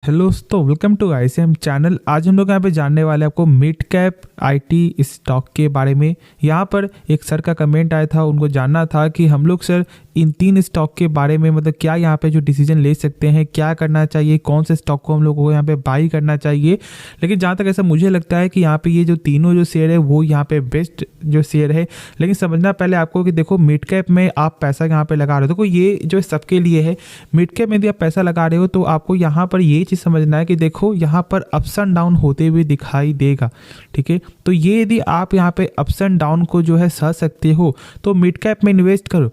Hello दोस्तों, welcome to ICM channel. आज हम लोग यहाँ पे जानने वाले हैं आपको मिड कैप आईटी स्टॉक के बारे में। यहाँ पर एक सर का कमेंट आया था, उनको जानना था कि हम लोग सर इन 3 स्टॉक के बारे में मतलब क्या यहाँ पे जो डिसीजन ले सकते हैं, क्या करना चाहिए, कौन से स्टॉक को हम लोग को यहाँ पे बाई करना चाहिए। लेकिन जहाँ तक ऐसा मुझे लगता है कि यहाँ पे ये जो तीनों जो शेयर है वो यहाँ पे बेस्ट जो शेयर है। लेकिन समझना पहले आपको कि देखो मिड कैप में आप पैसा यहाँ पे लगा रहे हो, देखो ये जो सबके लिए है। मिड कैप में यदि आप पैसा लगा रहे हो तो आपको यहाँ पर ये चीज़ समझना है कि देखो यहाँ पर अप्स एंड डाउन होते हुए दिखाई देगा, ठीक है। तो ये यदि आप यहाँ पे अप्स एंड डाउन को जो है सह सकते हो तो मिड कैप में इन्वेस्ट करो।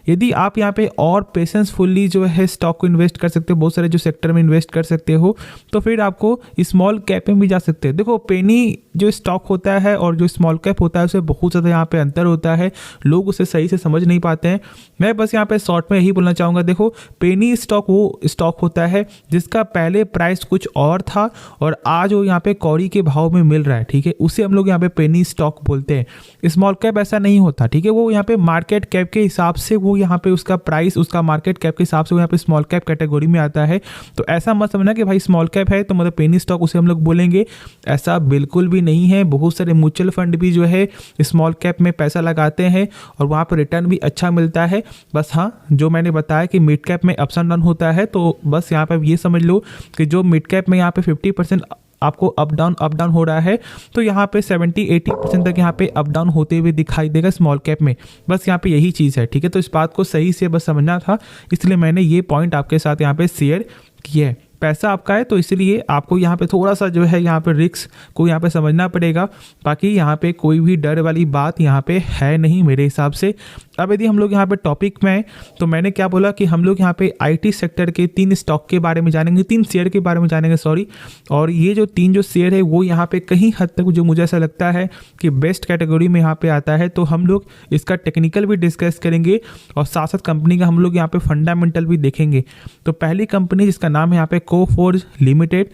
यदि आप यहाँ पे और पेशेंसफुली जो है स्टॉक को इन्वेस्ट कर सकते हो, बहुत सारे जो सेक्टर में इन्वेस्ट कर सकते हो, तो फिर आपको स्मॉल कैप में भी जा सकते हैं। देखो पेनी जो स्टॉक होता है और जो स्मॉल कैप होता है उससे बहुत ज़्यादा यहाँ पे अंतर होता है, लोग उसे सही से समझ नहीं पाते हैं। मैं बस यहाँ पे शॉर्ट में यही बोलना चाहूँगा, देखो पेनी स्टॉक वो स्टॉक होता है जिसका पहले प्राइस कुछ और था और आज वो यहाँ पे कौड़ी के भाव में मिल रहा है, ठीक है, उसे हम लोग यहाँ पे पेनी स्टॉक बोलते हैं। स्मॉल कैप ऐसा नहीं होता, ठीक है, वो यहाँ पे मार्केट कैप के हिसाब से वो यहाँ पे उसका प्राइस उसका मार्केट कैप के हिसाब से वो यहाँ पे स्मॉल कैप कैटेगरी में आता है। तो ऐसा मत समझना कि भाई स्मॉल कैप है तो मतलब पेनी स्टॉक उसे हम लोग बोलेंगे, ऐसा बिल्कुल भी नहीं है। बहुत सारे म्यूचुअल फंड भी जो है स्मॉल कैप में पैसा लगाते हैं और वहाँ पर रिटर्न भी अच्छा मिलता है। बस हाँ, जो मैंने बताया कि मिड कैप में अप्स एंड डाउन होता है, तो बस यहाँ पर ये समझ लो कि जो मिड कैप में यहाँ पे 50% आपको अप डाउन हो रहा है, तो यहाँ पे 70-80% तक यहाँ पे अप डाउन होते हुए दिखाई देगा स्मॉल कैप में। बस यहाँ पे यही चीज़ है, ठीक है। तो इस बात को सही से बस समझना था, इसलिए मैंने ये पॉइंट आपके साथ यहाँ पे शेयर किया है। पैसा आपका है तो इसलिए आपको यहाँ पे थोड़ा सा जो है यहाँ पे रिस्क को यहाँ पे समझना पड़ेगा। बाकी यहाँ पे कोई भी डर वाली बात यहाँ पे है नहीं मेरे हिसाब से। अब यदि हम लोग यहाँ पे टॉपिक में तो मैंने क्या बोला कि हम लोग यहाँ पे आईटी सेक्टर के 3 स्टॉक के बारे में जानेंगे, 3 शेयर के बारे में जानेंगे, सॉरी। और ये जो 3 जो शेयर है वो यहाँ पे कहीं हद तक जो मुझे ऐसा लगता है कि बेस्ट कैटेगरी में यहाँ पे आता है। तो हम लोग इसका टेक्निकल भी डिस्कस करेंगे और साथ साथ कंपनी का हम लोग यहाँ पे फंडामेंटल भी देखेंगे। तो पहली कंपनी जिसका नाम है यहाँ पे कोफोर्ज लिमिटेड।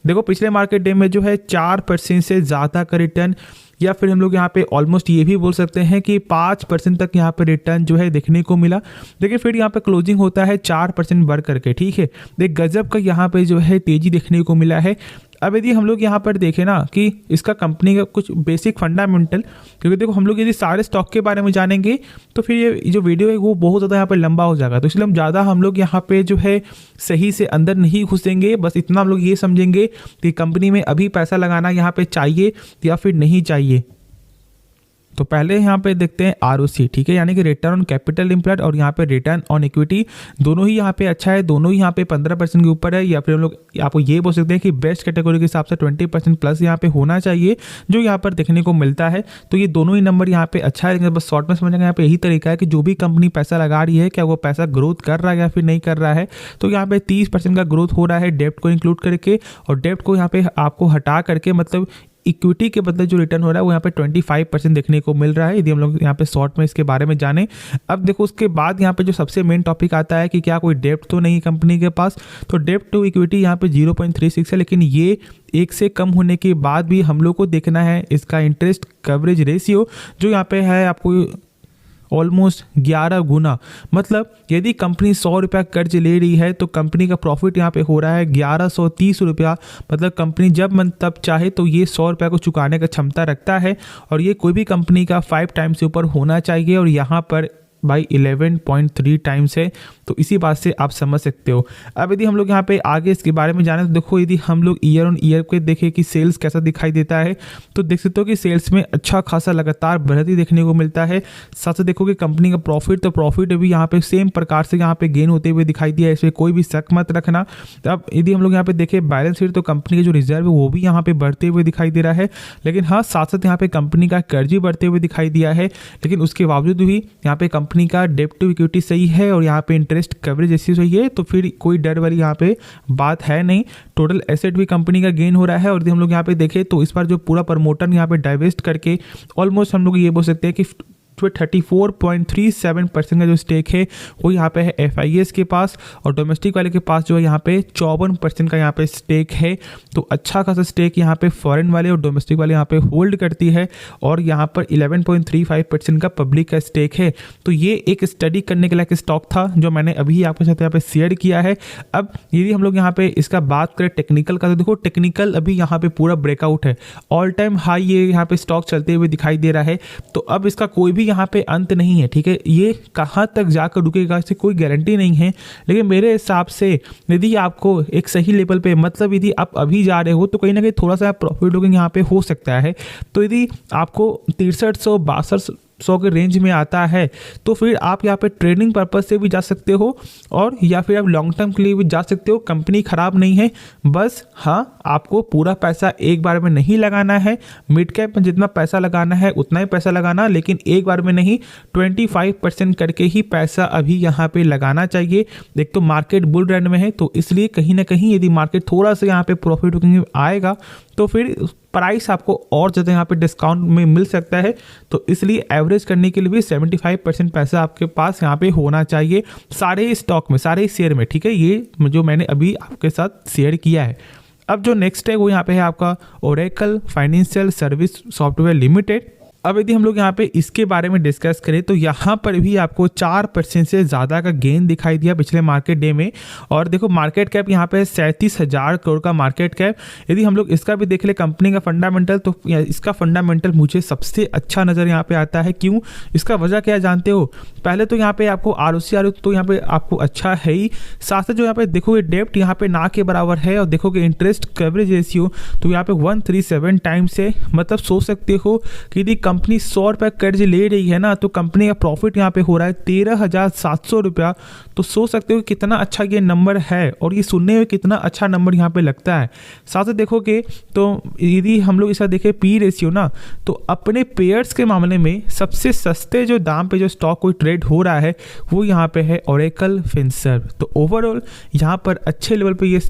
देखो पिछले मार्केट डे में जो है 4% से ज़्यादा का रिटर्न, या फिर हम लोग यहाँ पे ऑलमोस्ट ये भी बोल सकते हैं कि 5% तक यहाँ पे रिटर्न जो है देखने को मिला। देखिए फिर यहाँ पे क्लोजिंग होता है 4% बढ़ करके, ठीक है। देख गजब का यहाँ पे जो है तेजी देखने को मिला है। अब यदि हम लोग यहाँ पर देखें ना कि इसका कंपनी का कुछ बेसिक फंडामेंटल, क्योंकि देखो हम लोग यदि सारे स्टॉक के बारे में जानेंगे तो फिर ये जो वीडियो है वो बहुत ज़्यादा यहाँ पर लंबा हो जाएगा। तो इसलिए हम लोग यहाँ पे जो है सही से अंदर नहीं घुसेंगे। बस इतना हम लोग ये समझेंगे कि कंपनी में अभी पैसा लगाना यहाँ पे चाहिए या फिर नहीं चाहिए। तो पहले यहाँ पे देखते हैं ROC, ठीक है, यानी कि रिटर्न ऑन कैपिटल एम्प्लॉयड, और यहाँ पे रिटर्न ऑन इक्विटी दोनों ही यहाँ पे अच्छा है, दोनों ही यहाँ पे 15% के ऊपर है। या फिर हम लोग आपको ये बोल सकते हैं कि बेस्ट कैटेगरी के हिसाब से 20% प्लस यहाँ पे होना चाहिए, जो यहाँ पर देखने को मिलता है। तो ये दोनों ही नंबर यहाँ पे अच्छा है। बस शॉर्ट में समझना यहाँ पे यही तरीका है कि जो भी कंपनी पैसा लगा रही है क्या वो पैसा ग्रोथ कर रहा है या फिर नहीं कर रहा है। तो यहाँ पे 30% का ग्रोथ हो रहा है डेप्ट को इंक्लूड करके, और डेप्ट को यहाँ पे आपको हटा करके मतलब इक्विटी के बदले जो रिटर्न हो रहा है वो यहाँ पे 25% देखने को मिल रहा है, यदि हम लोग यहाँ पे शॉर्ट में इसके बारे में जाने। अब देखो उसके बाद यहाँ पे जो सबसे मेन टॉपिक आता है कि क्या कोई डेप्ट तो नहीं कंपनी के पास। तो डेप्ट टू इक्विटी यहाँ पे 0.36 है, लेकिन ये 1 से कम होने के बाद भी हम लोग को देखना है इसका इंटरेस्ट कवरेज रेशियो, जो यहाँ पे है आपको ऑलमोस्ट 11 गुना। मतलब यदि कंपनी 100 रुपया कर्ज ले रही है तो कंपनी का प्रॉफिट यहाँ पे हो रहा है 1130 रुपया। मतलब कंपनी जब मन तब चाहे तो ये 100 रुपया को चुकाने का क्षमता रखता है, और ये कोई भी कंपनी का 5 टाइम्स से ऊपर होना चाहिए, और यहाँ पर भाई 11.3 टाइम्स है। तो इसी बात से आप समझ सकते हो। अब यदि हम लोग यहाँ पे आगे इसके बारे में जाने तो देखो यदि हम लोग ईयर ऑन ईयर को देखें कि सेल्स कैसा दिखाई देता है, तो देख सकते हो कि सेल्स में अच्छा खासा लगातार बढ़ती देखने को मिलता है। साथ साथ देखो कि कंपनी का प्रॉफिट, तो प्रॉफिट भी यहाँ पे सेम प्रकार से यहाँ पे गेन होते हुए दिखाई दिया है, इसमें कोई भी शक मत रखना। अब यदि हम लोग यहाँ पे देखें बैलेंस शीट, तो कंपनी के जो रिजर्व है वो भी यहाँ पे बढ़ते हुए दिखाई दे रहा है। लेकिन हाँ, साथ साथ यहाँ पे कंपनी का कर्ज भी बढ़ते हुए दिखाई दिया है, लेकिन उसके बावजूद भी यहाँ पे कंपनी का डेब्ट टू इक्विटी सही है और यहाँ पे इंटरेस्ट कवरेज ऐसी सही है। तो फिर कोई डर वाली यहाँ पे बात है नहीं। टोटल एसेट भी कंपनी का गेन हो रहा है, और यदि हम लोग यहाँ पे देखें तो इस बार जो पूरा प्रमोटर यहाँ पे डाइवेस्ट करके ऑलमोस्ट हम लोग ये बोल सकते हैं कि 34.37% का जो स्टेक है वो यहाँ पे है FIS के पास, और डोमेस्टिक वाले के पास जो है यहाँ पे 54% का यहाँ पे स्टेक है। तो अच्छा खासा स्टेक यहाँ पे फॉरेन वाले और डोमेस्टिक वाले यहाँ पे होल्ड करती है, और यहाँ पर 11.35% का पब्लिक का स्टेक है। तो ये एक स्टडी करने के लायक स्टॉक था जो मैंने अभी आपके साथ यहाँ पे शेयर किया है। अब यदि हम लोग यहाँ पे इसका बात करें टेक्निकल का, तो देखो टेक्निकल अभी यहाँ पे पूरा ब्रेकआउट है, ऑल टाइम हाई ये यहाँ पे स्टॉक चलते हुए दिखाई दे रहा है। तो अब इसका कोई भी यहाँ पे अंत नहीं है, ठीक है। ये कहाँ तक जाकर रुकेगा इससे कोई गारंटी नहीं है, लेकिन मेरे हिसाब से यदि आपको एक सही लेवल पे, मतलब यदि आप अभी जा रहे हो तो कहीं ना कहीं थोड़ा सा प्रॉफिट बुकिंग यहाँ पे हो सकता है। तो यदि आपको 6300-6200 के रेंज में आता है तो फिर आप यहाँ पे ट्रेडिंग पर्पज से भी जा सकते हो, और या फिर आप लॉन्ग टर्म के लिए भी जा सकते हो। कंपनी खराब नहीं है, बस हाँ आपको पूरा पैसा एक बार में नहीं लगाना है। मिड कैप में जितना पैसा लगाना है उतना ही पैसा लगाना, लेकिन एक बार में नहीं, 25% करके ही पैसा अभी यहाँ पे लगाना चाहिए। एक तो मार्केट बुल रन में है, तो इसलिए कहीं ना कहीं यदि मार्केट थोड़ा सा यहाँ पे प्रॉफिट बुकिंग आएगा तो फिर प्राइस आपको और ज़्यादा यहाँ पे डिस्काउंट में मिल सकता है। तो इसलिए एवरेज करने के लिए भी 75% पैसा आपके पास यहाँ पे होना चाहिए सारे स्टॉक में, सारे शेयर में, ठीक है। ये जो मैंने अभी आपके साथ शेयर किया है। अब जो नेक्स्ट है वो यहाँ पे है आपका Oracle financial service software limited. अब यदि हम लोग यहाँ पे इसके बारे में डिस्कस करें तो यहाँ पर भी आपको 4% से ज़्यादा का गेन दिखाई दिया पिछले मार्केट डे में। और देखो मार्केट कैप यहाँ पे 37,000 करोड़ का मार्केट कैप। यदि हम लोग इसका भी देख ले कंपनी का फंडामेंटल, तो इसका फंडामेंटल मुझे सबसे अच्छा नज़र यहाँ पे आता है। क्यों? इसका वजह क्या जानते हो? पहले तो यहाँ पे आपको ROC तो यहाँ पे आपको अच्छा है ही, साथ साथ जो यहाँ पे देखोगे डेप्ट यहाँ पे ना के बराबर है, और देखोगे इंटरेस्ट कवरेज रेशियो तो यहाँ पे 137 टाइम्स है। मतलब सोच सकते हो कि यदि कंपनी 100 रुपये कर्ज ले रही है ना, तो कंपनी का प्रॉफिट यहाँ पे हो रहा है 13,700 रुपया। तो सोच सकते हो कितना अच्छा ये नंबर है, और ये सुनने में कितना अच्छा नंबर यहाँ पे लगता है। साथ साथ देखोगे तो यदि हम लोग इसका देखें पी रेशियो ना, तो अपने पेयर्स के मामले में सबसे सस्ते जो दाम पे जो स्टॉक कोई ट्रेड हो रहा है वो यहाँ पे है ओरेकल फिनसर्व। तो ओवरऑल यहाँ पर अच्छे लेवल पे ये